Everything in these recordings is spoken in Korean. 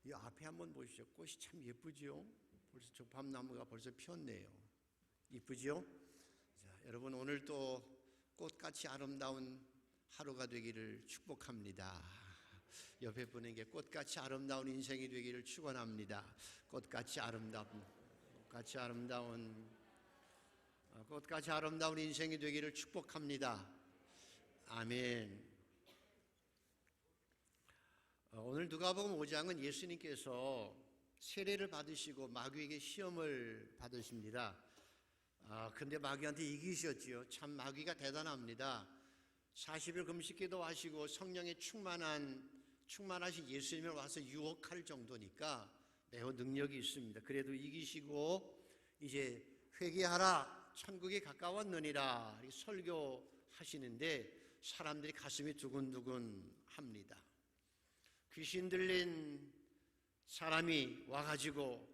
이 앞에 한번 보시죠. 꽃이 참 예쁘죠? 벌써 조팝나무가 벌써 피었네요. 이쁘죠? 자, 여러분 오늘 또 꽃같이 아름다운 하루가 되기를 축복합니다. 옆에 분에게 꽃같이 아름다운 인생이 되기를 축원합니다. 꽃같이 아름다운 인생이 되기를 축복합니다. 아멘. 오늘 누가복음 5장은 예수님께서 세례를 받으시고 마귀에게 시험을 받으십니다. 근데 마귀한테 이기셨지요. 참 마귀가 대단합니다. 40일 금식기도 하시고 성령에 충만하신 예수님을 와서 유혹할 정도니까 매우 능력이 있습니다. 그래도 이기시고 이제 회개하라, 천국이 가까웠느니라 설교하시는데 사람들이 가슴이 두근두근 합니다. 귀신 들린 사람이 와가지고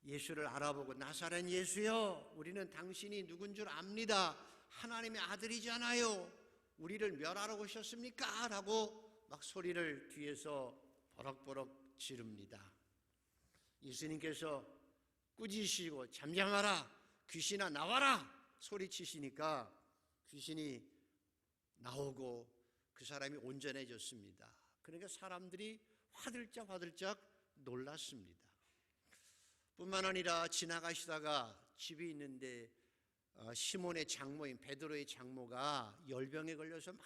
예수를 알아보고 나사렛 예수여, 우리는 당신이 누군 줄 압니다. 하나님의 아들이잖아요. 우리를 멸하러 오셨습니까? 라고 막 소리를 뒤에서 버럭버럭 지릅니다. 예수님께서 꾸짖으시고 잠잠하라, 귀신아 나와라 소리치시니까 귀신이 나오고 그 사람이 온전해졌습니다. 그러니까 사람들이 화들짝 놀랐습니다. 뿐만 아니라 지나가시다가 집이 있는데 시몬의 장모인 베드로의 장모가 열병에 걸려서 막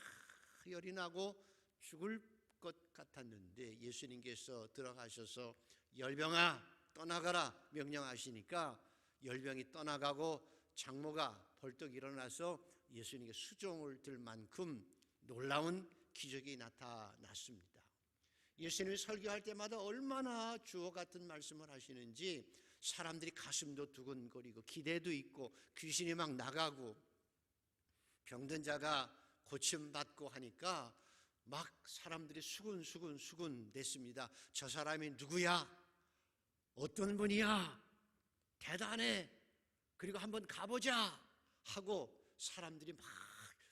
열이 나고 죽을 것 같았는데 예수님께서 들어가셔서 열병아 떠나가라 명령하시니까 열병이 떠나가고 장모가 벌떡 일어나서 예수님께 수종을 들 만큼 놀라운 기적이 나타났습니다. 예수님이 설교할 때마다 얼마나 주어 같은 말씀을 하시는지 사람들이 가슴도 두근거리고 기대도 있고 귀신이 막 나가고 병든 자가 고침받고 하니까 막 사람들이 수군 됐습니다. 저 사람이 누구야? 어떤 분이야? 대단해. 그리고 한번 가보자 하고 사람들이 막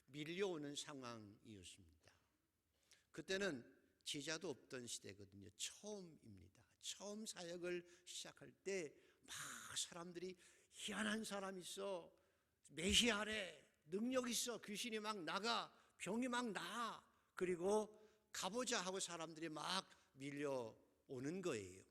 밀려오는 상황이었습니다. 그때는 제자도 없던 시대거든요. 처음입니다. 처음 사역을 시작할 때 막 사람들이 희한한 사람 있어, 메시아래, 능력 있어, 귀신이 막 나가, 병이 막 나, 그리고 가보자 하고 사람들이 막 밀려오는 거예요.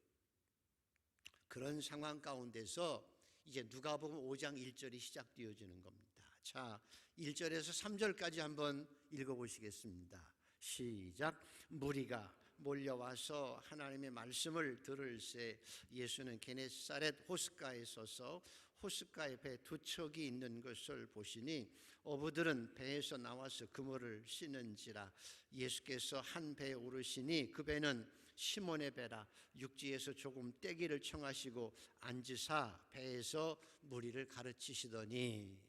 그런 상황 가운데서 이제 누가복음 5장 1절이 시작되어지는 겁니다. 자, 1절에서 3절까지 한번 읽어보시겠습니다. 시작. 무리가 몰려와서 하나님의 말씀을 들을새 예수는 게네사렛 호숫가에 서서 호숫가에 배 두 척이 있는 것을 보시니 어부들은 배에서 나와서 그물을 씻는지라. 예수께서 한 배에 오르시니 그 배는 시몬의 배라. 육지에서 조금 떼기를 청하시고 앉으사 배에서 무리를 가르치시더니.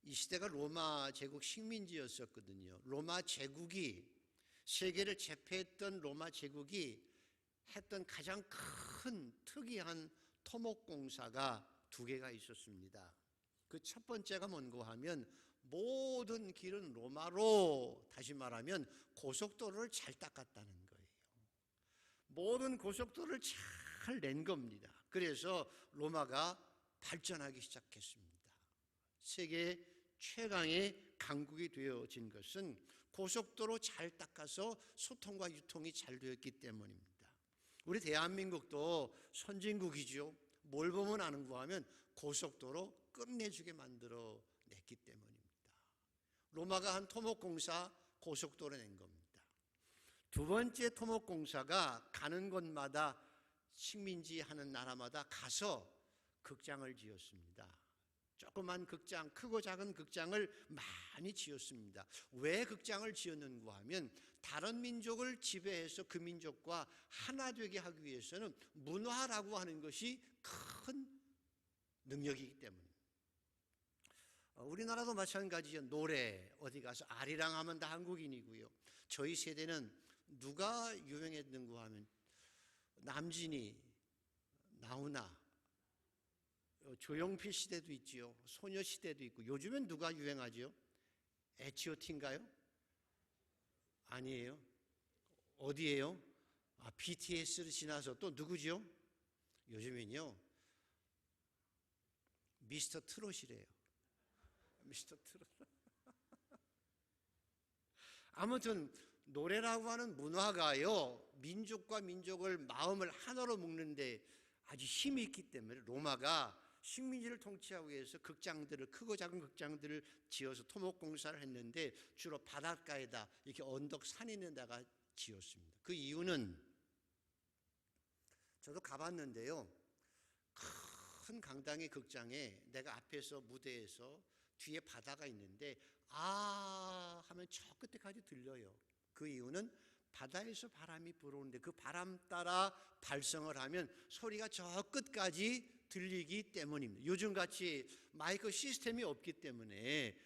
이 시대가 로마 제국 식민지였었거든요. 로마 제국이 세계를 제패했던 로마 제국이 했던 가장 큰 특이한 토목공사가 두 개가 있었습니다. 그 첫 번째가 뭔가 하면 모든 길은 로마로, 다시 말하면 고속도로를 잘 닦았다는 거예요. 모든 고속도로를 잘 낸 겁니다. 그래서 로마가 발전하기 시작했습니다. 세계 최강의 강국이 되어진 것은 고속도로 잘 닦아서 소통과 유통이 잘 되었기 때문입니다. 우리 대한민국도 선진국이죠. 뭘 보면 아는가 하면 고속도로 끝내주게 만들어냈기 때문입니다. 로마가 한 토목공사 고속도로 낸 겁니다. 두 번째 토목공사가 가는 곳마다 식민지 하는 나라마다 가서 극장을 지었습니다. 조그만 극장, 크고 작은 극장을 많이 지었습니다. 왜 극장을 지었는가 하면 다른 민족을 지배해서 그 민족과 하나 되게 하기 위해서는 문화라고 하는 것이 큰 능력이기 때문입니다. 우리나라도 마찬가지죠. 노래 어디 가서 아리랑 하면 다 한국인이고요. 저희 세대는 누가 유행했는가 하면 남진이, 나훈아, 조용필 시대도 있지요. 소녀 시대도 있고. 요즘엔 누가 유행하죠? H.O.T인가요? 아니에요. 어디예요? BTS를 지나서 또 누구죠? 요즘엔요, 미스터 트롯이래요. 미스터 트롯. 아무튼 노래라고 하는 문화가요, 민족과 민족을 마음을 하나로 묶는데 아주 힘이 있기 때문에 로마가 식민지를 통치하기 위해서 극장들을, 크고 작은 극장들을 지어서 토목공사를 했는데 주로 바닷가에다 이렇게 언덕 산 있는 데다가 지었습니다. 그 이유는 저도 가봤는데요, 큰 강당의 극장에 내가 앞에서 무대에서 뒤에 바다가 있는데 아 하면 저 끝에까지 들려요. 그 이유는 바다에서 바람이 불어오는데 그 바람 따라 발성을 하면 소리가 저 끝까지 들리기 때문입니다. 요즘같이 마이크 시스템이 없기 때문에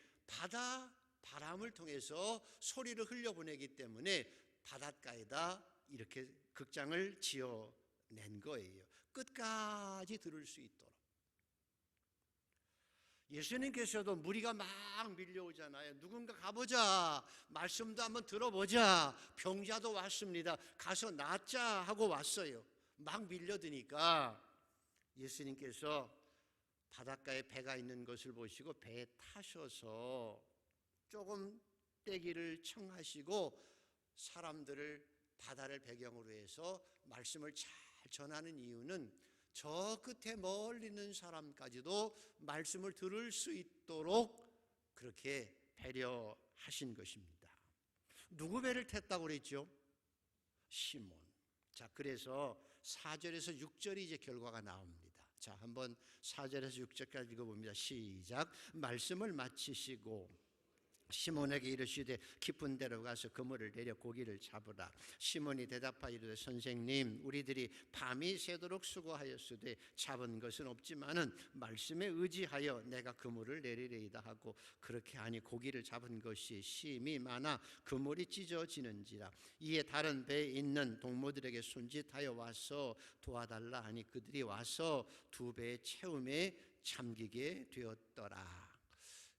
바람을 통해서 소리를 흘려보내기 때문에 바닷가에다 이렇게 극장을 지어낸 거예요. 끝까지 들을 수 있도록. 예수님께서도 무리가 막 밀려오잖아요. 누군가 가보자, 말씀도 한번 들어보자. 병자도 왔습니다. 가서 낫자 하고 왔어요. 막 밀려드니까 예수님께서 바닷가에 배가 있는 것을 보시고 배에 타셔서 조금 떼기를 청하시고 사람들을, 바다를 배경으로 해서 말씀을 잘 전하는 이유는 저 끝에 멀리 있는 사람까지도 말씀을 들을 수 있도록 그렇게 배려하신 것입니다. 누구 배를 탔다고 그랬죠? 시몬. 자, 그래서 4절에서 6절이 이제 결과가 나옵니다. 자, 한번 4절에서 6절까지 읽어봅니다. 시작. 말씀을 마치시고 시몬에게 이르시되 깊은 데로 가서 그물을 내려 고기를 잡으라. 시몬이 대답하여 이르되 선생님, 우리들이 밤이 새도록 수고하였으되 잡은 것은 없지만은 말씀에 의지하여 내가 그물을 내리리이다 하고 그렇게 하니 고기를 잡은 것이 심히 많아 그물이 찢어지는지라. 이에 다른 배에 있는 동무들에게 손짓하여 와서 도와달라 하니 그들이 와서 두 배의 채움에 잠기게 되었더라.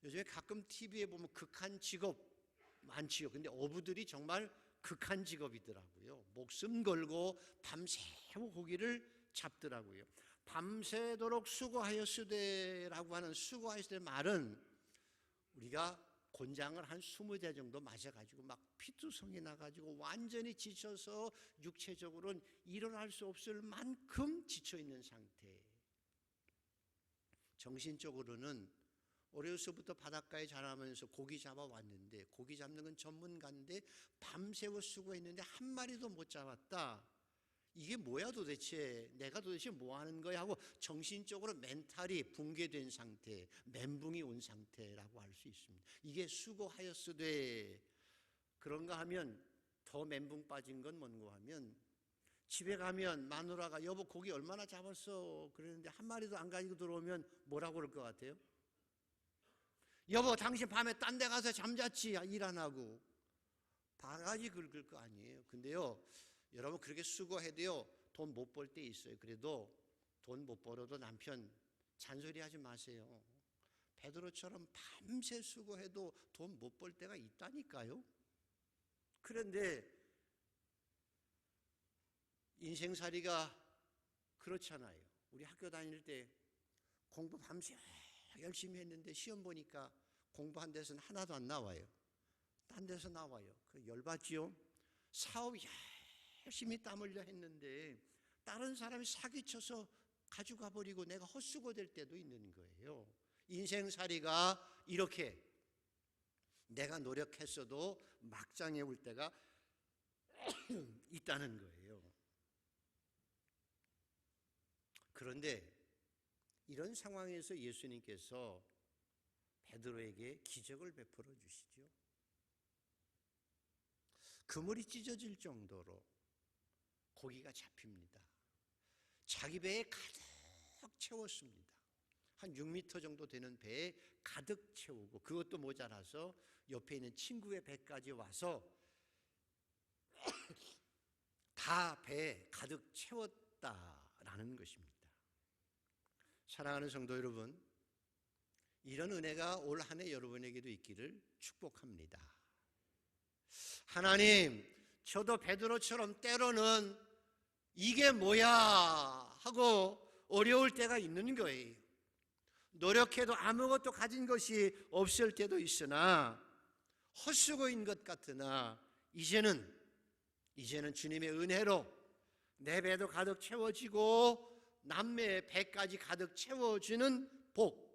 요즘에 가끔 TV에 보면 극한 직업 많지요. 근데 어부들이 정말 극한 직업이더라고요. 목숨 걸고 밤새고 고기를 잡더라고요. 밤새도록 수고하였으되라고 하는 수고하였으되 말은 우리가 곤장을 한 20대 정도 마셔가지고 막 피투성이 나가지고 완전히 지쳐서 육체적으로는 일어날 수 없을 만큼 지쳐있는 상태. 정신적으로는 어려서부터 바닷가에 자라면서 고기 잡아왔는데 고기 잡는 건 전문가인데 밤새워 수고했는데 한 마리도 못 잡았다. 이게 뭐야 도대체, 내가 도대체 뭐 하는 거야 하고 정신적으로 멘탈이 붕괴된 상태, 멘붕이 온 상태라고 할 수 있습니다. 이게 수고하였으되. 그런가 하면 더 멘붕 빠진 건 뭔가 하면 집에 가면 마누라가 여보 고기 얼마나 잡았어 그러는데 한 마리도 안 가지고 들어오면 뭐라고 그럴 것 같아요? 여보 당신 밤에 딴 데 가서 잠잤지, 일 안 하고. 바가지 긁을 거 아니에요. 근데요 여러분 그렇게 수고해도요 돈 못 벌 때 있어요. 그래도 돈 못 벌어도 남편 잔소리하지 마세요. 베드로처럼 밤새 수고해도 돈 못 벌 때가 있다니까요. 그런데 인생살이가 그렇잖아요. 우리 학교 다닐 때 공부 밤새 열심히 했는데 시험 보니까 공부한 데서는 하나도 안 나와요. 딴 데서 나와요. 그 열받지요? 사업 열심히 땀 흘려 했는데 다른 사람이 사기쳐서 가져가 버리고 내가 헛수고 될 때도 있는 거예요. 인생살이가 이렇게 내가 노력했어도 막장에 올 때가 있다는 거예요. 그런데 이런 상황에서 예수님께서 베드로에게 기적을 베풀어 주시죠. 그물이 찢어질 정도로 고기가 잡힙니다. 자기 배에 가득 채웠습니다. 한 6m 정도 되는 배에 가득 채우고 그것도 모자라서 옆에 있는 친구의 배까지 와서 다 배에 가득 채웠다라는 것입니다. 사랑하는 성도 여러분, 이런 은혜가 올 한 해 여러분에게도 있기를 축복합니다. 하나님, 저도 베드로처럼 때로는 이게 뭐야 하고 어려울 때가 있는 거예요. 노력해도 아무것도 가진 것이 없을 때도 있으나 헛수고인 것 같으나 이제는 주님의 은혜로 내 배도 가득 채워지고 남매의 배까지 가득 채워지는 복,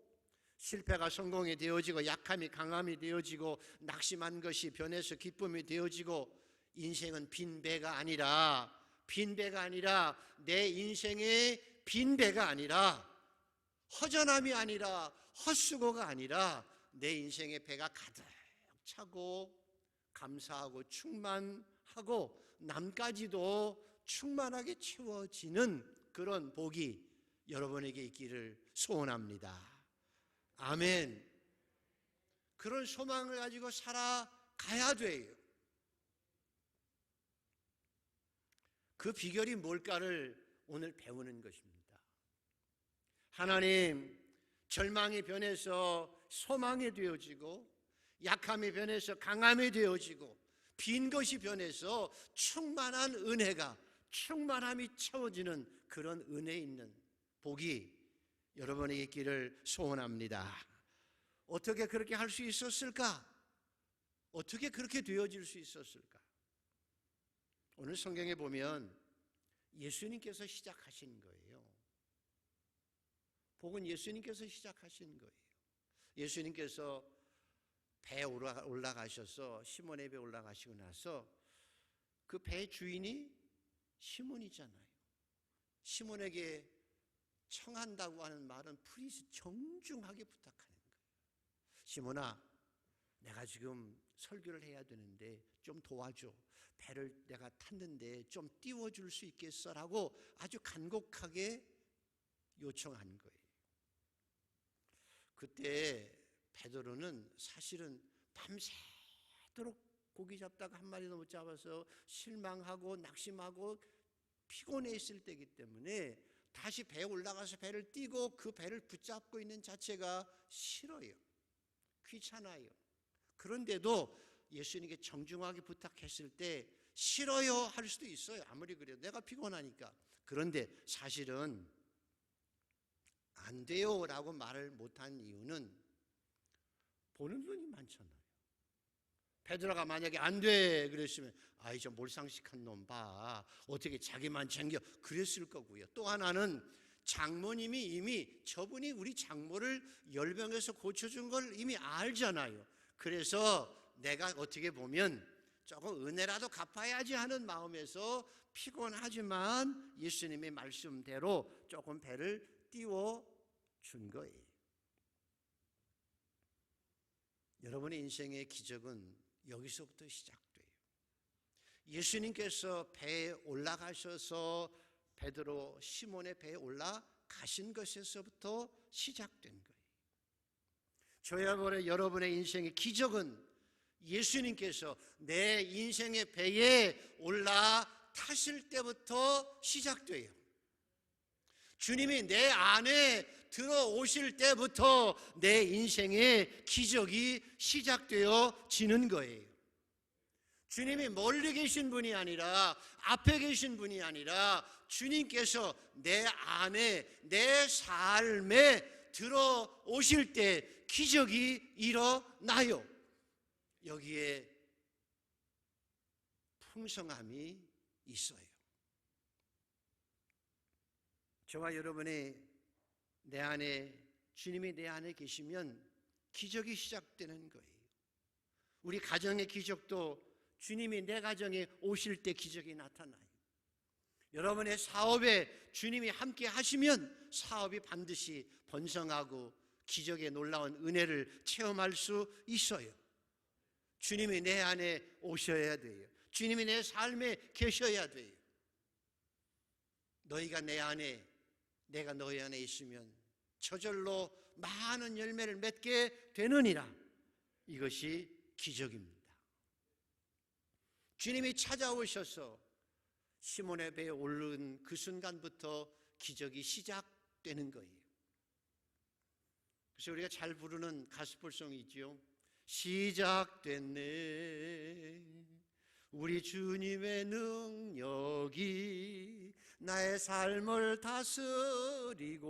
실패가 성공이 되어지고 약함이 강함이 되어지고 낙심한 것이 변해서 기쁨이 되어지고 인생은 빈 배가 아니라 내 인생의 빈 배가 아니라 허전함이 아니라 헛수고가 아니라 내 인생의 배가 가득 차고 감사하고 충만하고 남까지도 충만하게 채워지는 그런 복이 여러분에게 있기를 소원합니다. 아멘. 그런 소망을 가지고 살아가야 돼요. 그 비결이 뭘까를 오늘 배우는 것입니다. 하나님, 절망이 변해서 소망이 되어지고 약함이 변해서 강함이 되어지고 빈 것이 변해서 충만한 은혜가 충만함이 채워지는 그런 은혜 있는 복이 여러분에게 있기를 소원합니다. 어떻게 그렇게 할 수 있었을까? 어떻게 그렇게 되어질 수 있었을까? 오늘 성경에 보면 예수님께서 시작하신 거예요. 복은 예수님께서 시작하신 거예요. 예수님께서 배에 올라가셔서 시몬의 배에 올라가시고 나서 그 배 주인이 시몬이잖아요. 시몬에게 청한다고 하는 말은 프리스 정중하게 부탁하는 거예요. 시몬아, 내가 지금 설교를 해야 되는데 좀 도와줘. 배를 내가 탔는데 좀 띄워줄 수 있겠어? 라고 아주 간곡하게 요청한 거예요. 그때 베드로는 사실은 밤새도록 고기 잡다가 한 마리도 못 잡아서 실망하고 낙심하고 피곤해 있을 때이기 때문에 다시 배에 올라가서 배를 띄고 그 배를 붙잡고 있는 자체가 싫어요. 귀찮아요. 그런데도 예수님께 정중하게 부탁했을 때 싫어요 할 수도 있어요. 아무리 그래도 내가 피곤하니까. 그런데 사실은 안 돼요 라고 말을 못한 이유는 보는 눈이 많잖아요. 베드로가 만약에 안 돼 그랬으면 아이 저 몰상식한 놈 봐. 어떻게 자기만 챙겨 그랬을 거고요. 또 하나는 장모님이 이미 저분이 우리 장모를 열병에서 고쳐준 걸 이미 알잖아요. 그래서 내가 어떻게 보면 조금 은혜라도 갚아야지 하는 마음에서 피곤하지만 예수님의 말씀대로 조금 배를 띄워준 거예요. 여러분의 인생의 기적은 여기서부터 시작돼요. 예수님께서 배에 올라가셔서 베드로 시몬의 배에 올라가신 것에서부터 시작된 거예요. 저야말로 여러분의 인생의 기적은 예수님께서 내 인생의 배에 올라타실 때부터 시작돼요. 주님이 내 안에 들어오실 때부터 내 인생의 기적이 시작되어지는 거예요. 주님이 멀리 계신 분이 아니라 앞에 계신 분이 아니라 주님께서 내 안에 내 삶에 들어오실 때 기적이 일어나요. 여기에 풍성함이 있어요. 저와 여러분의 내 안에 주님이 내 안에 계시면 기적이 시작되는 거예요. 우리 가정의 기적도 주님이 내 가정에 오실 때 기적이 나타나요. 여러분의 사업에 주님이 함께 하시면 사업이 반드시 번성하고 기적의 놀라운 은혜를 체험할 수 있어요. 주님이 내 안에 오셔야 돼요. 주님이 내 삶에 계셔야 돼요. 너희가 내 안에 내가 너희 안에 있으면 저절로 많은 열매를 맺게 되느니라. 이것이 기적입니다. 주님이 찾아오셔서 시몬의 배에 오른 그 순간부터 기적이 시작되는 거예요. 그래서 우리가 잘 부르는 가스펠송이지요. 시작됐네 우리 주님의 능력이 나의 삶을 다스리고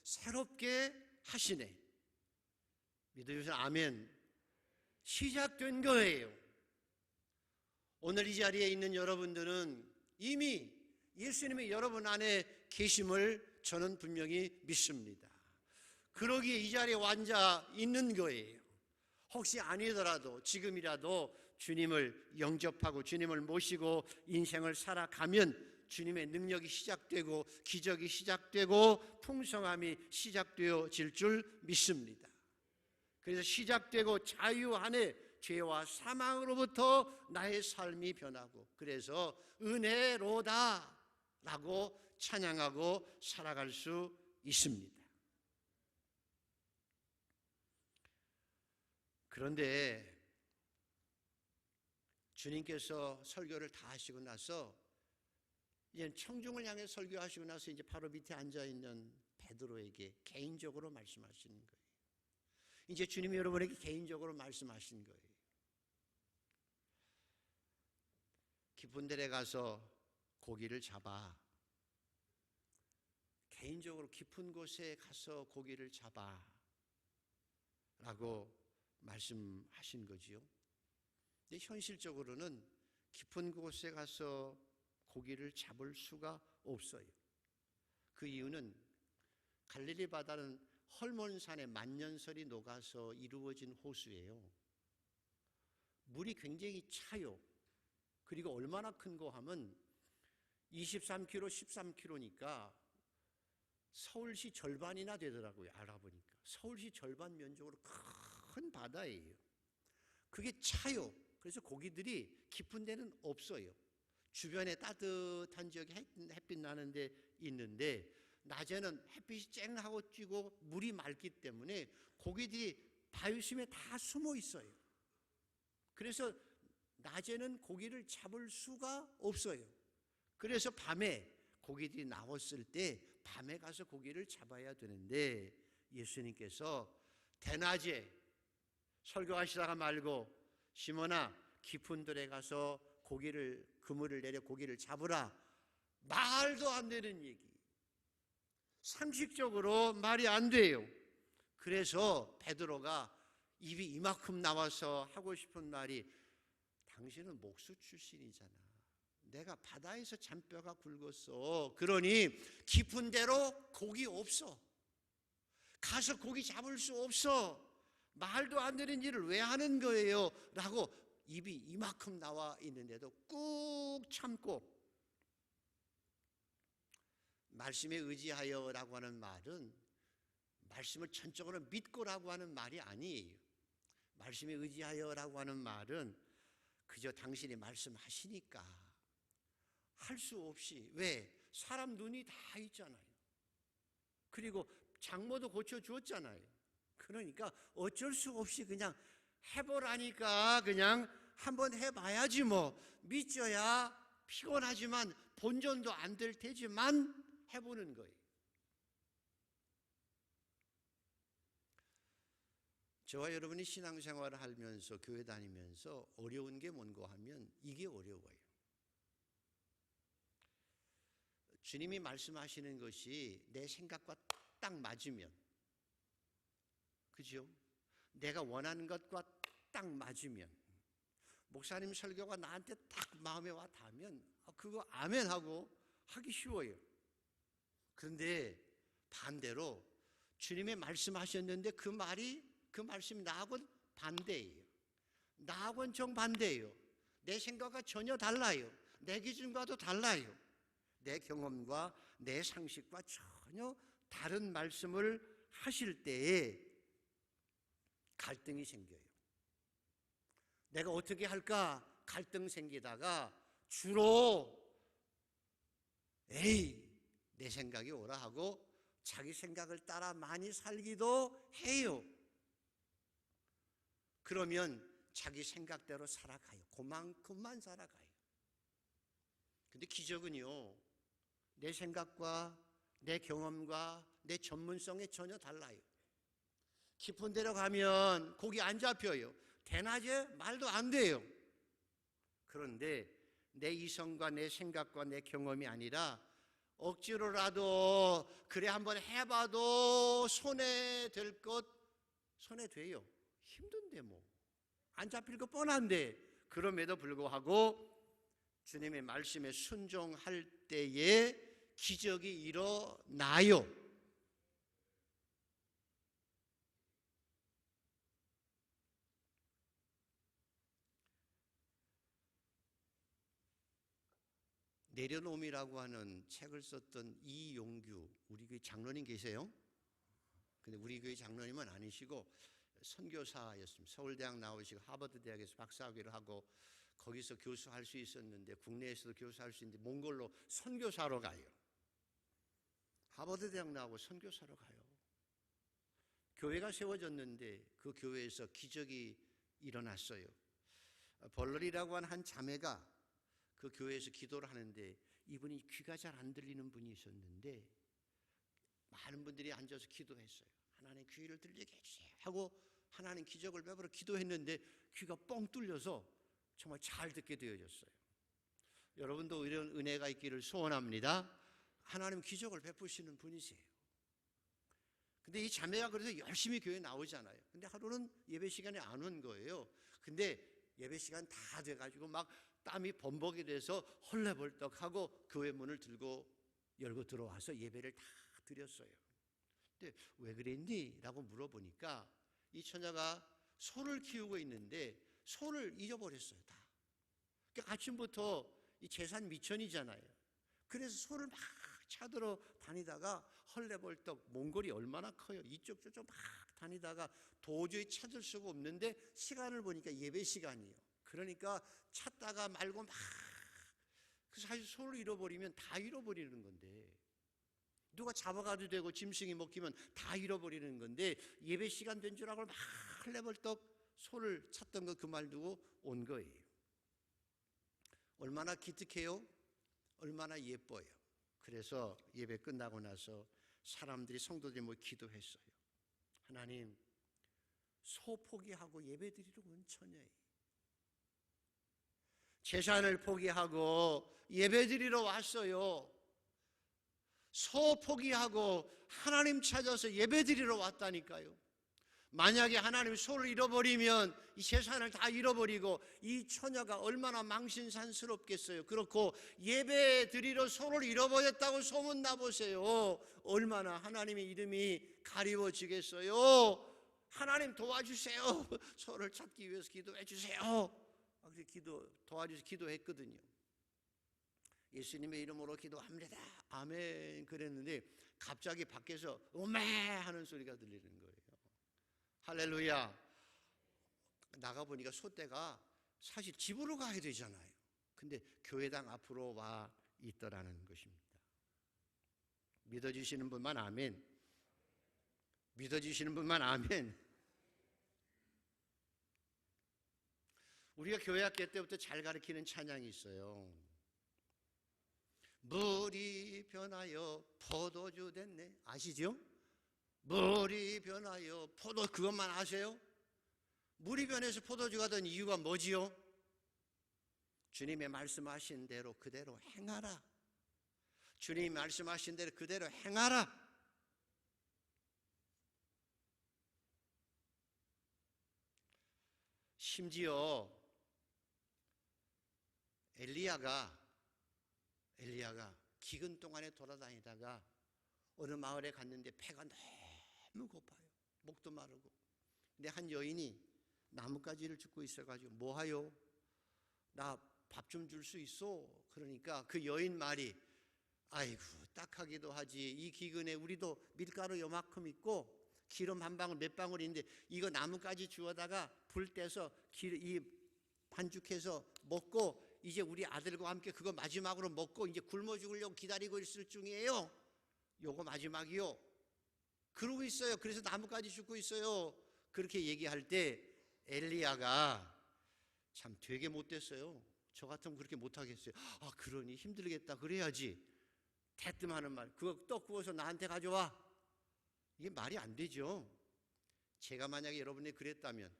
새롭게 하시네. 믿으셔서 아멘. 시작된 거예요. 오늘 이 자리에 있는 여러분들은 이미 예수님이 여러분 안에 계심을 저는 분명히 믿습니다. 그러기에 이 자리에 앉아 있는 거예요. 혹시 아니더라도 지금이라도 주님을 영접하고 주님을 모시고 인생을 살아가면 주님의 능력이 시작되고 기적이 시작되고 풍성함이 시작되어질 줄 믿습니다. 그래서 시작되고 자유 안에 죄와 사망으로부터 나의 삶이 변하고 그래서 은혜로다 라고 찬양하고 살아갈 수 있습니다. 그런데 주님께서 설교를 다 하시고 나서 이제 청중을 향해 설교하시고 나서 이제 바로 밑에 앉아있는 베드로에게 개인적으로 말씀하시는 거예요. 이제 주님이 여러분에게 개인적으로 말씀하신 거예요. 깊은 데에 가서 고기를 잡아. 개인적으로 깊은 곳에 가서 고기를 잡아 라고 말씀하신 거지요. 근데 현실적으로는 깊은 곳에 가서 고기를 잡을 수가 없어요. 그 이유는 갈릴리 바다는 헐몬산의 만년설이 녹아서 이루어진 호수예요. 물이 굉장히 차요. 그리고 얼마나 큰거 하면 23km, 13km니까 서울시 절반이나 되더라고요. 알아보니까 서울시 절반 면적으로 큰 바다예요. 그게 차요. 그래서 고기들이 깊은 데는 없어요. 주변에 따뜻한 지역에 햇빛 나는 데 있는데 낮에는 햇빛이 쨍하고 찌고 물이 맑기 때문에 고기들이 바위심에 다 숨어 있어요. 그래서 낮에는 고기를 잡을 수가 없어요. 그래서 밤에 고기들이 나왔을 때 밤에 가서 고기를 잡아야 되는데 예수님께서 대낮에 설교하시다가 말고 시몬아 깊은 들에 가서 그물을 내려 고기를 잡으라. 말도 안 되는 얘기. 상식적으로 말이 안 돼요. 그래서 베드로가 입이 이만큼 나와서 하고 싶은 말이 당신은 목수 출신이잖아. 내가 바다에서 잔뼈가 굵었어. 그러니 깊은 데로 고기 없어. 가서 고기 잡을 수 없어. 말도 안 되는 일을 왜 하는 거예요? 라고 입이 이만큼 나와 있는데도 꾹 참고 말씀에 의지하여라고 하는 말은 말씀을 전적으로 믿고라고 하는 말이 아니에요. 말씀에 의지하여라고 하는 말은 그저 당신이 말씀하시니까 할 수 없이 왜? 사람 눈이 다 있잖아요. 그리고 장모도 고쳐주었잖아요. 그러니까 어쩔 수 없이 그냥 해보라니까 그냥 한번 해봐야지 뭐. 믿져야 피곤하지만 본전도 안 될 테지만 해보는 거예요. 저와 여러분이 신앙생활을 하면서 교회 다니면서 어려운 게 뭔가 하면 이게 어려워요. 주님이 말씀하시는 것이 내 생각과 딱 맞으면, 그죠? 내가 원하는 것과 딱 맞으면, 목사님 설교가 나한테 딱 마음에 와 닿으면 그거 아멘 하고 하기 쉬워요. 그런데 반대로 주님이 말씀하셨는데 그 말씀이 나하고는 반대예요. 나하고는 정반대예요. 내 생각과 전혀 달라요. 내 기준과도 달라요. 내 경험과 내 상식과 전혀 다른 말씀을 하실 때에 갈등이 생겨요. 내가 어떻게 할까 갈등 생기다가 주로 내 생각이 오라 하고 자기 생각을 따라 많이 살기도 해요. 그러면 자기 생각대로 살아가요. 그만큼만 살아가요. 근데 기적은요, 내 생각과 내 경험과 내 전문성에 전혀 달라요. 깊은 데로 가면 고기 안 잡혀요. 대낮에 말도 안 돼요. 그런데 내 이성과 내 생각과 내 경험이 아니라 억지로라도 그래 한번 해봐도 손에 될 것 손에 돼요. 힘든데 뭐 안 잡힐 거 뻔한데 그럼에도 불구하고 주님의 말씀에 순종할 때에 기적이 일어나요. 내려놓음이라고 하는 책을 썼던 이용규, 우리 교회 장로님 계세요? 근데 우리 교회 장로님은 아니시고 선교사였습니다. 서울대학 나오시고 하버드대학에서 박사학위를 하고 거기서 교수할 수 있었는데 국내에서도 교수할 수 있는데 몽골로 선교사로 가요. 하버드대학 나오고 선교사로 가요. 교회가 세워졌는데 그 교회에서 기적이 일어났어요. 벌러리라고 하는 한 자매가 그 교회에서 기도를 하는데 이분이 귀가 잘 안 들리는 분이 있었는데 많은 분들이 앉아서 기도했어요. 하나님 귀를 들리게 해주세요 하고 하나님 기적을 베풀어 기도했는데 귀가 뻥 뚫려서 정말 잘 듣게 되어졌어요. 여러분도 이런 은혜가 있기를 소원합니다. 하나님 기적을 베푸시는 분이세요. 근데 이 자매가 그래서 열심히 교회에 나오잖아요. 근데 하루는 예배 시간에 안 온 거예요. 근데 예배 시간 다 돼가지고 막 땀이 범벅이 돼서 헐레벌떡하고 교회 문을 열고 들어와서 예배를 다 드렸어요. 근데 왜 그랬니? 라고 물어보니까 이 처녀가 소를 키우고 있는데 소를 잊어버렸어요. 다. 그러니까 아침부터 이 재산 미천이잖아요. 그래서 소를 막 찾으러 다니다가 헐레벌떡 몽골이 얼마나 커요. 이쪽 저쪽 막 다니다가 도저히 찾을 수가 없는데 시간을 보니까 예배 시간이에요. 그러니까 찾다가 말고 막 사실 소를 잃어버리면 다 잃어버리는 건데 누가 잡아가도 되고 짐승이 먹히면 다 잃어버리는 건데 예배 시간 된 줄 알고 막 헐레벌떡 소를 찾던 거 그만두고 온 거예요. 얼마나 기특해요? 얼마나 예뻐요. 그래서 예배 끝나고 나서 사람들이 성도들이 모여 기도했어요. 하나님, 소 포기하고 예배 드리러 온 처녀예요. 재산을 포기하고 예배 드리러 왔어요. 소 포기하고 하나님 찾아서 예배 드리러 왔다니까요. 만약에 하나님 소를 잃어버리면 이 재산을 다 잃어버리고 이 처녀가 얼마나 망신산스럽겠어요. 그렇고 예배 드리러 소를 잃어버렸다고 소문나 보세요. 얼마나 하나님의 이름이 가리워지겠어요. 하나님 도와주세요. 소를 찾기 위해서 기도해 주세요. 도와주셔서 기도했거든요. 예수님의 이름으로 기도합니다. 아멘 그랬는데 갑자기 밖에서 오메 하는 소리가 들리는 거예요. 할렐루야. 나가보니까 소떼가 사실 집으로 가야 되잖아요. 근데 교회당 앞으로 와 있더라는 것입니다. 믿어주시는 분만 아멘. 믿어주시는 분만 아멘. 우리가 교회 학교 때부터 잘 가르치는 찬양이 있어요. 물이 변하여 포도주 됐네. 아시죠? 물이 변하여 포도 그것만 아세요? 물이 변해서 포도주가 된 이유가 뭐지요? 주님의 말씀하신 대로 그대로 행하라. 주님이 말씀하신 대로 그대로 행하라. 심지어 엘리야가 기근 동안에 돌아다니다가 어느 마을에 갔는데 배가 너무 고파요. 목도 마르고. 근데 한 여인이 나뭇가지를 줍고 있어가지고 뭐하요? 나 밥 좀 줄 수 있어? 그러니까 그 여인 말이 아이고 딱하기도 하지. 이 기근에 우리도 밀가루 요만큼 있고 기름 한 방울 몇 방울이 있는데 이거 나뭇가지 주워다가 불 떼서 이 반죽해서 먹고 이제 우리 아들과 함께 그거 마지막으로 먹고 이제 굶어 죽으려고 기다리고 있을 중이에요. 요거 마지막이요. 그러고 있어요. 그래서 나뭇가지 줍고 있어요. 그렇게 얘기할 때 엘리야가 참 되게 못됐어요. 저 같으면 그렇게 못하겠어요. 아 그러니 힘들겠다 그래야지. 대뜸하는 말. 그거 떡 구워서 나한테 가져와. 이게 말이 안 되죠. 제가 만약에 여러분이 그랬다면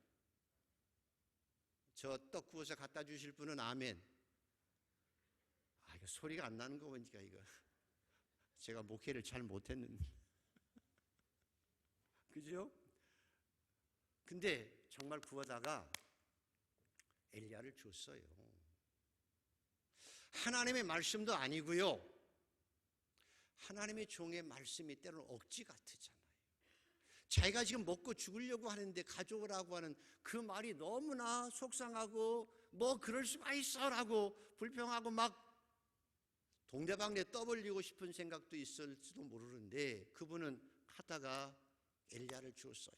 저 떡 구워서 갖다 주실 분은 아멘. 이거 소리가 안 나는 거 보니까 이거 제가 목회를 잘 못했는데 그죠? 근데 정말 구하다가 엘리야를 줬어요. 하나님의 말씀도 아니고요, 하나님의 종의 말씀이 때로는 억지 같으잖아요. 자기가 지금 먹고 죽으려고 하는데 가져오라고 하는 그 말이 너무나 속상하고 뭐 그럴 수가 있어라고 불평하고 막 동대방네 떠벌리고 싶은 생각도 있을지도 모르는데 그분은 하다가 엘리야를 주었어요.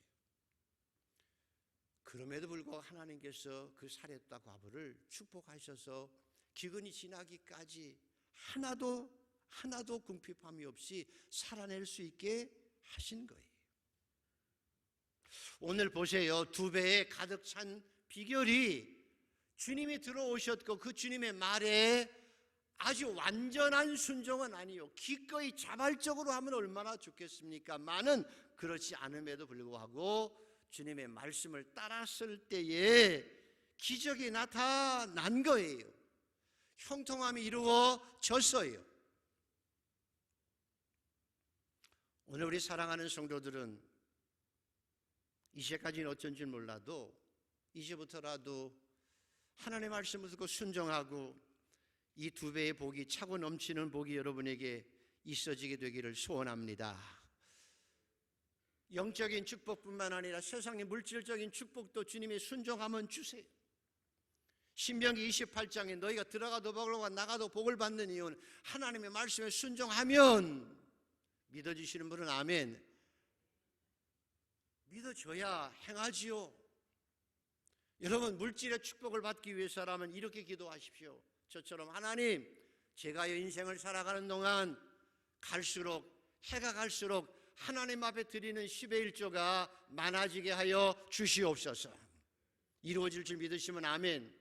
그럼에도 불구하고 하나님께서 그 사렙과 과부를 축복하셔서 기근이 지나기까지 하나도 궁핍함이 없이 살아낼 수 있게 하신 거예요. 오늘 보세요. 2배에 가득 찬 비결이 주님이 들어오셨고 그 주님의 말에 아주 완전한 순종은 아니요, 기꺼이 자발적으로 하면 얼마나 좋겠습니까? 많은 그렇지 않음에도 불구하고 주님의 말씀을 따랐을 때에 기적이 나타난 거예요. 형통함이 이루어졌어요. 오늘 우리 사랑하는 성도들은 이제까지는 어쩐지 몰라도 이제부터라도 하나님의 말씀을 듣고 순종하고 이 2배의 복이 차고 넘치는 복이 여러분에게 있어지게 되기를 소원합니다. 영적인 축복뿐만 아니라 세상의 물질적인 축복도 주님의 순종하면 주세요. 신명기 28장에 너희가 들어가도 복을 받고 나가도 복을 받는 이유는 하나님의 말씀에 순종하면, 믿어주시는 분은 아멘. 믿어줘야 행하지요. 여러분, 물질의 축복을 받기 위해서라면 이렇게 기도하십시오. 저처럼 하나님, 제가 인생을 살아가는 동안 해가 갈수록 하나님 앞에 드리는 10의 1조가 많아지게 하여 주시옵소서. 이루어질 줄 믿으시면 아멘.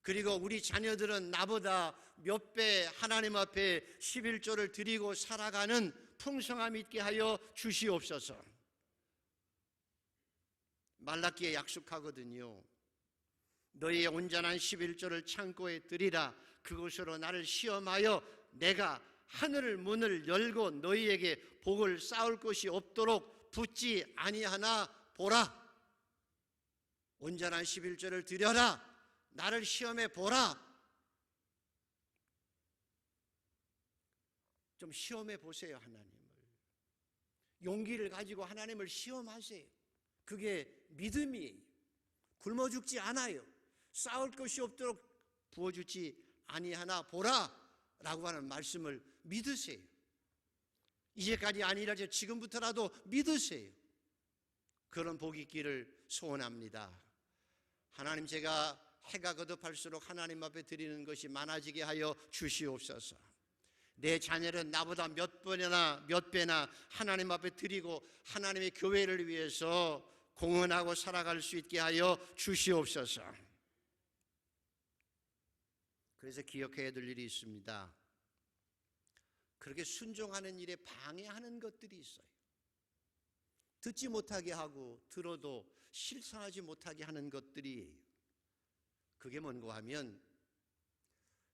그리고 우리 자녀들은 나보다 몇 배 하나님 앞에 11조를 드리고 살아가는 풍성함이 있게 하여 주시옵소서. 말라기에 약속하거든요. 너희의 온전한 11조를 창고에 드리라. 그것으로 나를 시험하여 내가 하늘 문을 열고 너희에게 복을 쌓을 것이 없도록 붙지 아니하나 보라. 온전한 11조를 드려라. 나를 시험해 보라. 좀 시험해 보세요. 하나님을 용기를 가지고 하나님을 시험하세요. 그게 믿음이에요. 굶어 죽지 않아요. 쌓을 것이 없도록 부어주지 아니하나 보라 라고 하는 말씀을 믿으세요. 이제까지 아니라도 지금부터라도 믿으세요. 그런 복이 있기를 소원합니다. 하나님, 제가 해가 거듭할수록 하나님 앞에 드리는 것이 많아지게 하여 주시옵소서. 내 자녀는 나보다 몇 배나 하나님 앞에 드리고 하나님의 교회를 위해서 공헌하고 살아갈 수 있게 하여 주시옵소서. 그래서 기억해야 될 일이 있습니다. 그렇게 순종하는 일에 방해하는 것들이 있어요. 듣지 못하게 하고 들어도 실천하지 못하게 하는 것들이, 그게 뭔가 하면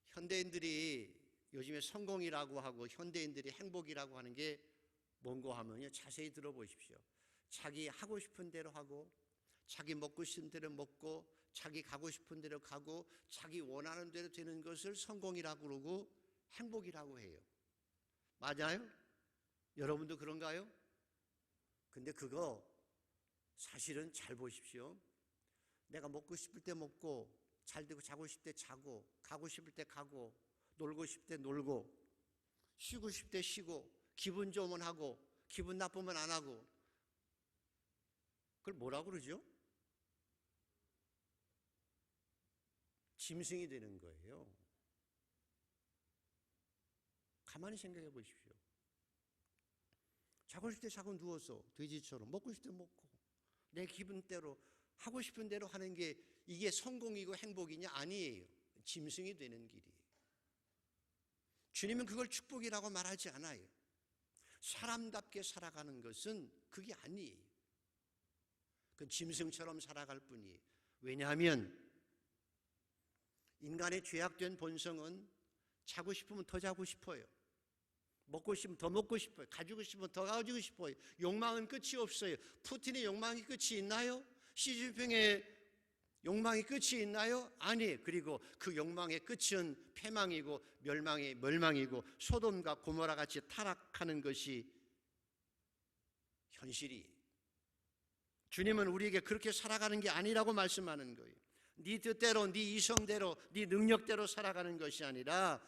현대인들이 요즘에 성공이라고 하고 현대인들이 행복이라고 하는 게 뭔가 하면요, 자세히 들어보십시오. 자기 하고 싶은 대로 하고, 자기 먹고 싶은 대로 먹고, 자기 가고 싶은 대로 가고, 자기 원하는 대로 되는 것을 성공이라고 그러고 행복이라고 해요. 맞아요? 여러분도 그런가요? 근데 그거 사실은 잘 보십시오. 내가 먹고 싶을 때 먹고, 잘 되고 자고 싶을 때 자고, 가고 싶을 때 가고, 놀고 싶을 때 놀고, 쉬고 싶을 때 쉬고, 기분 좋으면 하고, 기분 나쁘면 안 하고, 그걸 뭐라고 그러죠? 짐승이 되는 거예요. 가만히 생각해 보십시오. 자고 싶을 때 자고 누워서 돼지처럼, 먹고 싶을 때 먹고, 내 기분대로 하고 싶은 대로 하는 게 이게 성공이고 행복이냐? 아니에요. 짐승이 되는 길이에요. 주님은 그걸 축복이라고 말하지 않아요. 사람답게 살아가는 것은 그게 아니에요. 그건 짐승처럼 살아갈 뿐이에요. 왜냐하면 인간의 죄악된 본성은 자고 싶으면 더 자고 싶어요. 먹고 싶으면 더 먹고 싶어요. 가지고 싶으면 더 가지고 싶어요. 욕망은 끝이 없어요. 푸틴의 욕망이 끝이 있나요? 시진핑의 욕망이 끝이 있나요? 아니에요. 그리고 그 욕망의 끝은 패망이고 멸망이고 소돔과 고모라 같이 타락하는 것이 현실이에요. 주님은 우리에게 그렇게 살아가는 게 아니라고 말씀하는 거예요. 네 뜻대로, 네 이성대로, 네 능력대로 살아가는 것이 아니라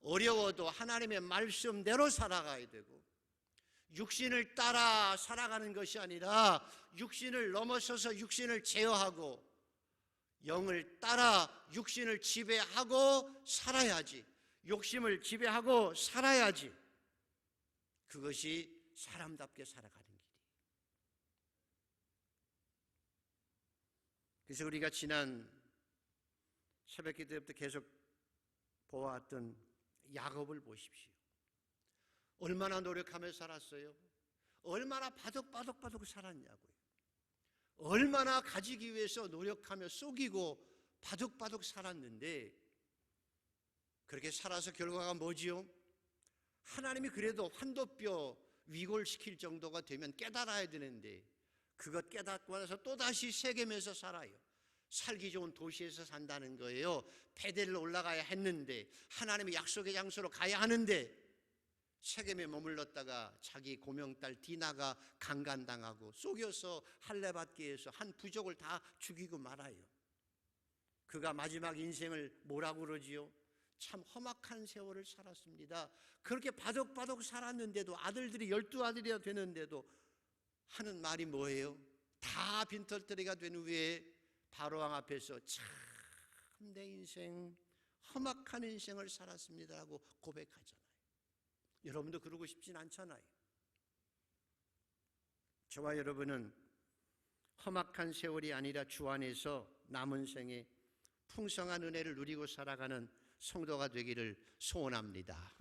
어려워도 하나님의 말씀대로 살아가야 되고, 육신을 따라 살아가는 것이 아니라 육신을 넘어서서 육신을 제어하고 영을 따라 육신을 지배하고 살아야지. 욕심을 지배하고 살아야지. 그것이 사람답게 살아가는 길이에요. 그래서 우리가 지난 새벽기 때부터 계속 보아왔던 야곱을 보십시오. 얼마나 노력하며 살았어요? 얼마나 바득바득 살았냐고요. 얼마나 가지기 위해서 노력하며 속이고 바득바득 살았는데, 그렇게 살아서 결과가 뭐지요? 하나님이 그래도 환도뼈 위골시킬 정도가 되면 깨달아야 되는데, 그것 깨닫고 나서 또다시 세겜에서 살아요. 살기 좋은 도시에서 산다는 거예요. 베델로 올라가야 했는데, 하나님의 약속의 장소로 가야 하는데, 세겜에 머물렀다가 자기 고명딸 디나가 강간당하고 속여서 할례받게 해서 한 부족을 다 죽이고 말아요. 그가 마지막 인생을 뭐라고 그러지요? 참 험악한 세월을 살았습니다. 그렇게 바득바득 살았는데도, 아들들이 12아들이나 되는데도 하는 말이 뭐예요? 다 빈털터리가 된 후에 바로왕 앞에서 참 내 인생 험악한 인생을 살았습니다라고 고백하잖아요. 여러분도 그러고 싶진 않잖아요. 저와 여러분은 험악한 세월이 아니라 주 안에서 남은 생에 풍성한 은혜를 누리고 살아가는 성도가 되기를 소원합니다.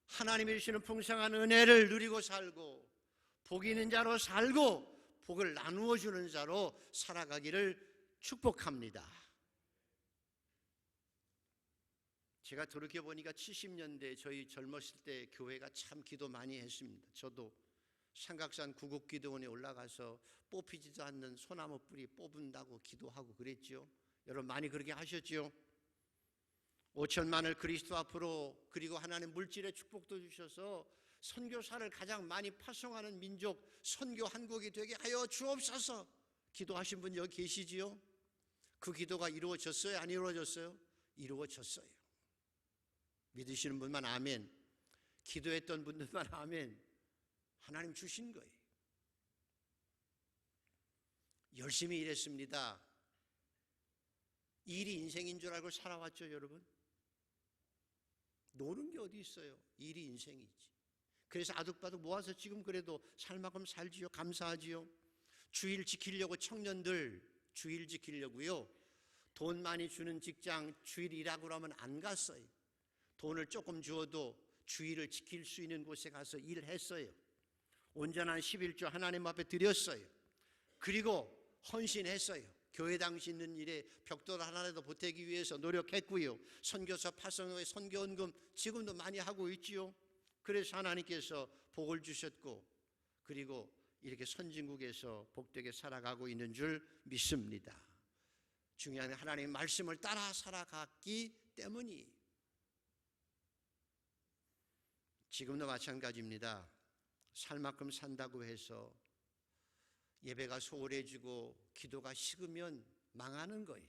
하나님이 주시는 풍성한 은혜를 누리고 살고 복 있는 자로 살고 복을 나누어 주는 자로 살아가기를 축복합니다. 제가 돌이켜보니까 70년대 저희 젊었을 때 교회가 참 기도 많이 했습니다. 저도 삼각산 구국기도원에 올라가서 뽑히지도 않는 소나무 뿌리 뽑은다고 기도하고 그랬죠. 여러분 많이 그렇게 하셨죠? 5천만을 그리스도 앞으로, 그리고 하나님 물질의 축복도 주셔서 선교사를 가장 많이 파송하는 민족, 선교 한국이 되게 하여 주옵소서 기도하신 분 여기 계시지요? 그 기도가 이루어졌어요? 안 이루어졌어요? 이루어졌어요. 믿으시는 분만 아멘, 기도했던 분들만 아멘. 하나님 주신 거예요. 열심히 일했습니다. 일이 인생인 줄 알고 살아왔죠, 여러분? 노는 게 어디 있어요? 일이 인생이지. 그래서 아득바득 모아서 지금 그래도 살만큼 살지요. 감사하지요. 주일 지키려고, 청년들 주일 지키려고요, 돈 많이 주는 직장 주일 일하고 그러면 안 갔어요. 돈을 조금 주어도 주일을 지킬 수 있는 곳에 가서 일했어요. 온전한 11조 하나님 앞에 드렸어요. 그리고 헌신했어요. 교회당 짓는 일에 벽돌 하나라도 보태기 위해서 노력했고요. 선교사 파송의 선교원금 지금도 많이 하고 있지요. 그래서 하나님께서 복을 주셨고, 그리고 이렇게 선진국에서 복되게 살아가고 있는 줄 믿습니다. 중요한 하나님의 말씀을 따라 살아갔기 때문이. 지금도 마찬가지입니다. 살 만큼 산다고 해서 예배가 소홀해지고 기도가 식으면 망하는 거예요.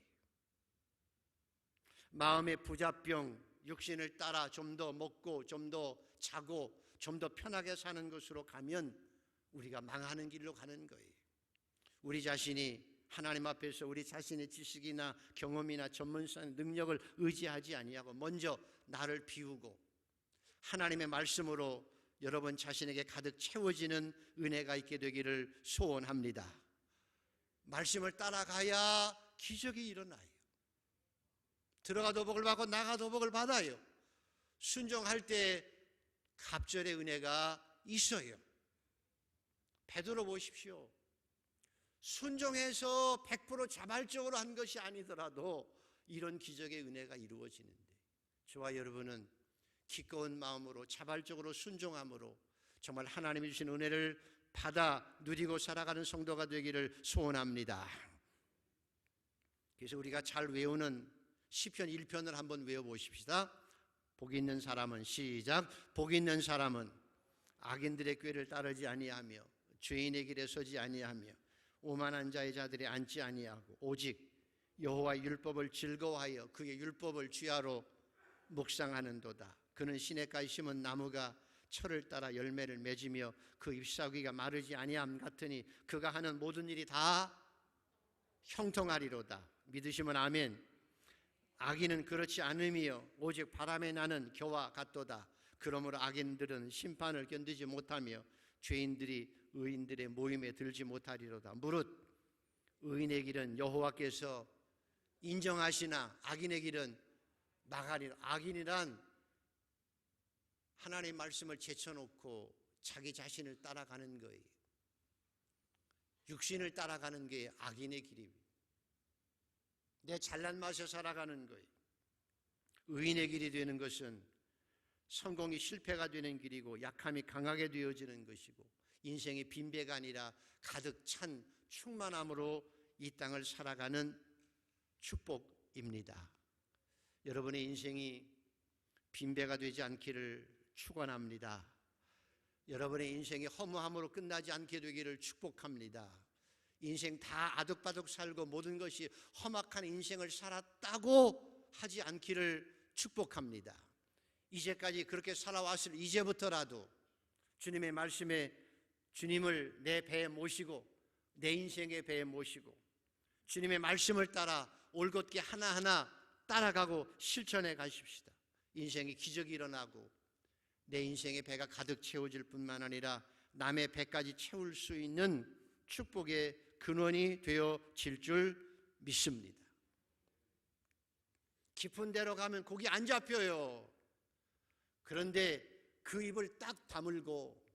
마음의 부자병, 육신을 따라 좀 더 먹고 좀 더 자고 좀 더 편하게 사는 것으로 가면 우리가 망하는 길로 가는 거예요. 우리 자신이 하나님 앞에서 우리 자신의 지식이나 경험이나 전문성, 능력을 의지하지 아니하고 먼저 나를 비우고 하나님의 말씀으로 여러분 자신에게 가득 채워지는 은혜가 있게 되기를 소원합니다. 말씀을 따라가야 기적이 일어나요. 들어가도 복을 받고 나가도 복을 받아요. 순종할 때 갑절의 은혜가 있어요. 베드로 보십시오. 순종해서 100% 자발적으로 한 것이 아니더라도 이런 기적의 은혜가 이루어지는데, 저와 여러분은 기꺼운 마음으로 자발적으로 순종함으로 정말 하나님이 주신 은혜를 받아 누리고 살아가는 성도가 되기를 소원합니다. 그래서 우리가 잘 외우는 시편 1편을 한번 외워보십시다. 복 있는 사람은, 시작, 복 있는 사람은 악인들의 꾀를 따르지 아니하며 죄인의 길에 서지 아니하며 오만한 자의 자들이 앉지 아니하고 오직 여호와의 율법을 즐거워하여 그의 율법을 주야로 묵상하는도다. 그는 시냇가에 심은 나무가 철을 따라 열매를 맺으며 그 잎사귀가 마르지 아니함 같으니 그가 하는 모든 일이 다 형통하리로다. 믿으시면 아멘. 악인은 그렇지 않으며 오직 바람에 나는 겨와 같도다. 그러므로 악인들은 심판을 견디지 못하며 죄인들이 의인들의 모임에 들지 못하리로다. 무릇 의인의 길은 여호와께서 인정하시나 악인의 길은 나가리라. 악인이란 하나님의 말씀을 제쳐놓고 자기 자신을 따라가는 거예요. 육신을 따라가는 게 악인의 길입니다. 내 잘난 맛에 살아가는 거예요. 의인의 길이 되는 것은 성공이 실패가 되는 길이고 약함이 강하게 되어지는 것이고 인생이 빈배가 아니라 가득 찬 충만함으로 이 땅을 살아가는 축복입니다. 여러분의 인생이 빈배가 되지 않기를 축원합니다. 여러분의 인생이 허무함으로 끝나지 않게 되기를 축복합니다. 인생 다 아득바득 살고 모든 것이 험악한 인생을 살았다고 하지 않기를 축복합니다. 이제까지 그렇게 살아왔을 이제부터라도 주님의 말씀에 주님을 내 배에 모시고 내 인생의 배에 모시고 주님의 말씀을 따라 올곧게 하나하나 따라가고 실천해 가십시다. 인생의 기적이 일어나고 내 인생의 배가 가득 채워질 뿐만 아니라 남의 배까지 채울 수 있는 축복의 근원이 되어질 줄 믿습니다. 깊은 데로 가면 고기 안 잡혀요. 그런데 그 입을 딱 다물고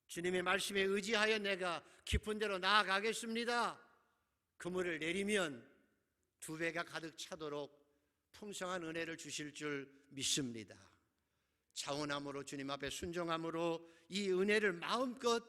주님의 말씀에 의지하여 내가 깊은 데로 나아가겠습니다. 그물을 내리면 두 배가 가득 차도록 풍성한 은혜를 주실 줄 믿습니다. 자원함으로 주님 앞에 순종함으로 이 은혜를 마음껏